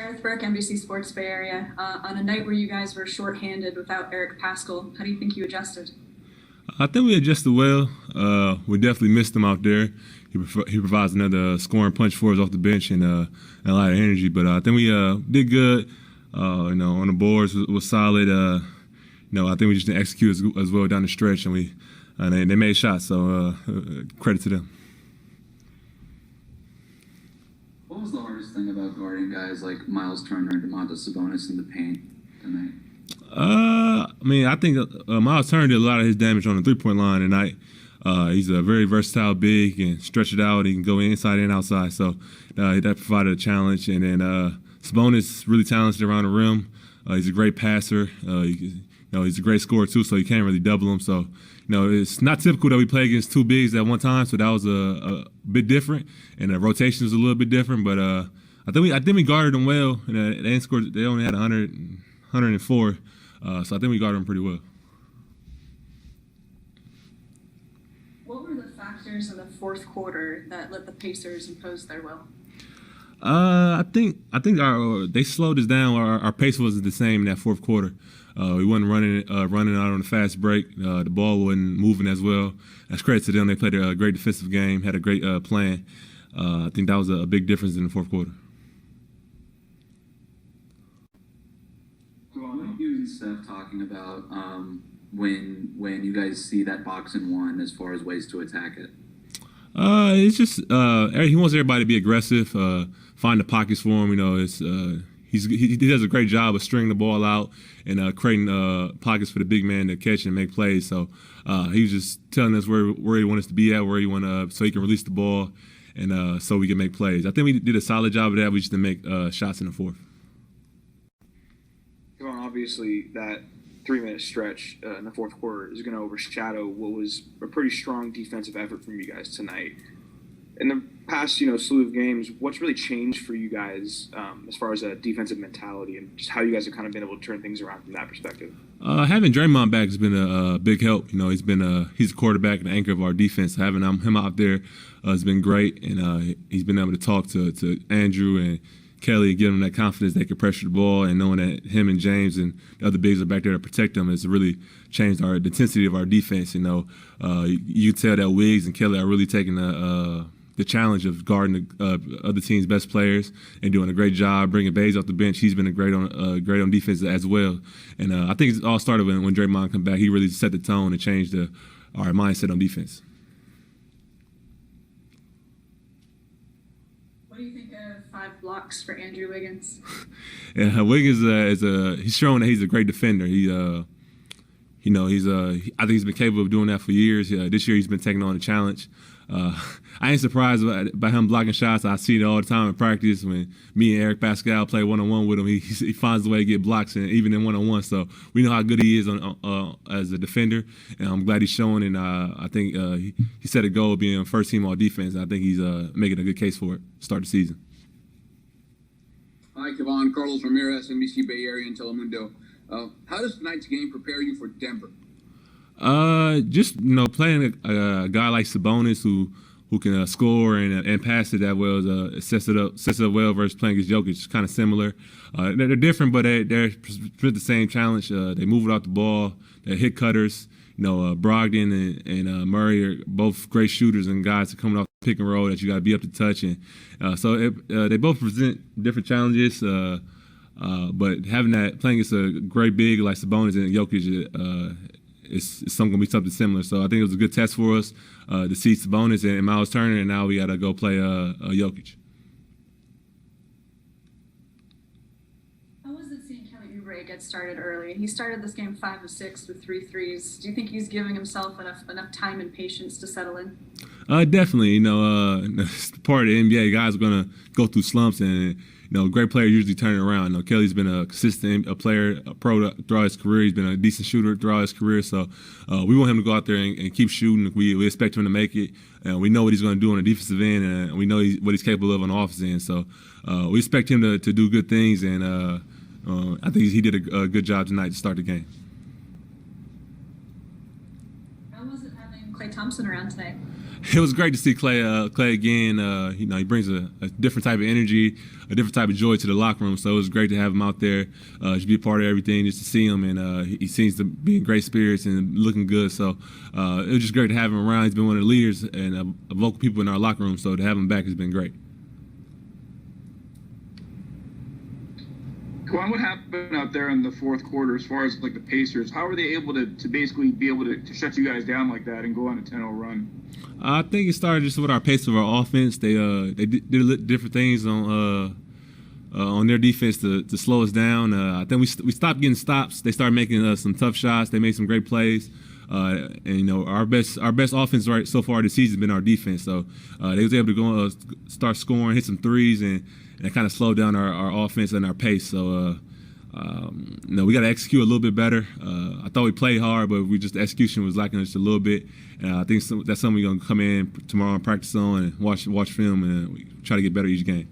Gareth Burke, NBC Sports Bay Area. On a night where you guys were shorthanded without Eric Paschal, how do you think you adjusted? I think we adjusted well. We definitely missed him out there. He provides another scoring punch for us off the bench and a lot of energy. But I think we did good. On the boards was solid. I think we just didn't execute as well down the stretch, and they made shots. So credit to them. What was the hardest thing about guarding guys like Miles Turner and Domantas Sabonis in the paint tonight? I think Miles Turner did a lot of his damage on the three-point line tonight. He's a very versatile big and stretch it out. He can go inside and outside, so that provided a challenge. And then Sabonis really talented around the rim. He's a great passer. He's a great scorer too, so you can't really double him. So it's not typical that we play against two bigs at one time, so that was a bit different, and the rotation was a little bit different. But I think we guarded them well. And they only had 104, so I think we guarded them pretty well. What were the factors in the fourth quarter that let the Pacers impose their will? I think they slowed us down. Our pace wasn't the same in that fourth quarter. We wasn't running out on a fast break. The ball wasn't moving as well. That's credit to them. They played a great defensive game, had a great plan. I think that was a big difference in the fourth quarter. What you and Steph talking about when you guys see that box and one as far as ways to attack it? It's just he wants everybody to be aggressive, find the pockets for him. He does a great job of stringing the ball out and creating pockets for the big man to catch and make plays. So he was just telling us where he wants us to be at, so he can release the ball and so we can make plays. I think we did a solid job of that. We just didn't make shots in the fourth. Kevon, obviously that 3-minute stretch in the fourth quarter is going to overshadow what was a pretty strong defensive effort from you guys tonight. In the past, slew of games, what's really changed for you guys as far as a defensive mentality and just how you guys have kind of been able to turn things around from that perspective? Having Draymond back has been a big help. He's a quarterback and the anchor of our defense. Having him out there has been great, and he's been able to talk to Andrew and Kelly, give them that confidence they can pressure the ball, and knowing that him and James and the other bigs are back there to protect them has really changed the intensity of our defense. You tell that Wiggs and Kelly are really taking the challenge of guarding the other team's best players and doing a great job bringing Bays off the bench. He's been great on defense as well. And I think it all started when Draymond came back. He really set the tone and changed our mindset on defense. What do you think of 5 blocks for Andrew Wiggins? Yeah, Wiggins he's shown that he's a great defender. I think he's been capable of doing that for years. This year he's been taking on the challenge. I ain't surprised by him blocking shots. I see it all the time in practice when me and Eric Paschal play one-on-one with him. He finds a way to get blocks, and even in one-on-one. So we know how good he is as a defender, and I'm glad he's showing. And I think he set a goal of being first team all defense. I think he's making a good case for it to start the season. Hi, Kevon. Carlos Ramirez, NBC Bay Area and Telemundo. How does tonight's game prepare you for Denver? Just playing a guy like Sabonis who can score and pass it that well sets it up well versus playing against Jokic. It's kind of similar. They're different, but they're the same challenge. They move it off the ball. They're hit cutters. Brogdon and Murray are both great shooters and guys that coming off the pick and roll that you got to be up to touch. And so they both present different challenges. But playing against a great big like Sabonis and Jokic, it's going to be something similar. So I think it was a good test for us to see Sabonis and Miles Turner, and now we got to go play Jokic. How was it seeing Kelly Oubre get started early? He started this game 5 of 6 with 3 threes. Do you think he's giving himself enough time and patience to settle in? Definitely. It's part of the NBA. Guys are going to go through slumps, and great players usually turn it around. Kelly's been a consistent player, a pro throughout his career. He's been a decent shooter throughout his career. So we want him to go out there and keep shooting. We expect him to make it. We know what he's going to do on the defensive end, and we know what he's capable of on the offensive end. So we expect him to do good things, and I think he did a good job tonight to start the game. How was it having Klay Thompson around tonight? It was great to see Clay again. He brings a different type of energy, a different type of joy to the locker room. So it was great to have him out there, to be a part of everything, just to see him. And he seems to be in great spirits and looking good. So it was just great to have him around. He's been one of the leaders and vocal people in our locker room. So to have him back has been great. Kevon, what happened out there in the fourth quarter as far as like the Pacers? How were they able to basically be able to shut you guys down like that and go on a 10-0 run? I think it started just with our pace of our offense. They did different things on their defense to slow us down. I think we stopped getting stops. They started making some tough shots. They made some great plays. And our best offense right so far this season has been our defense. So they was able to go start scoring, hit some threes, and kind of slow down our offense and our pace. So we got to execute a little bit better. I thought we played hard, but the execution was lacking just a little bit. And I think that's something we're gonna come in tomorrow and practice on and watch film, and we try to get better each game.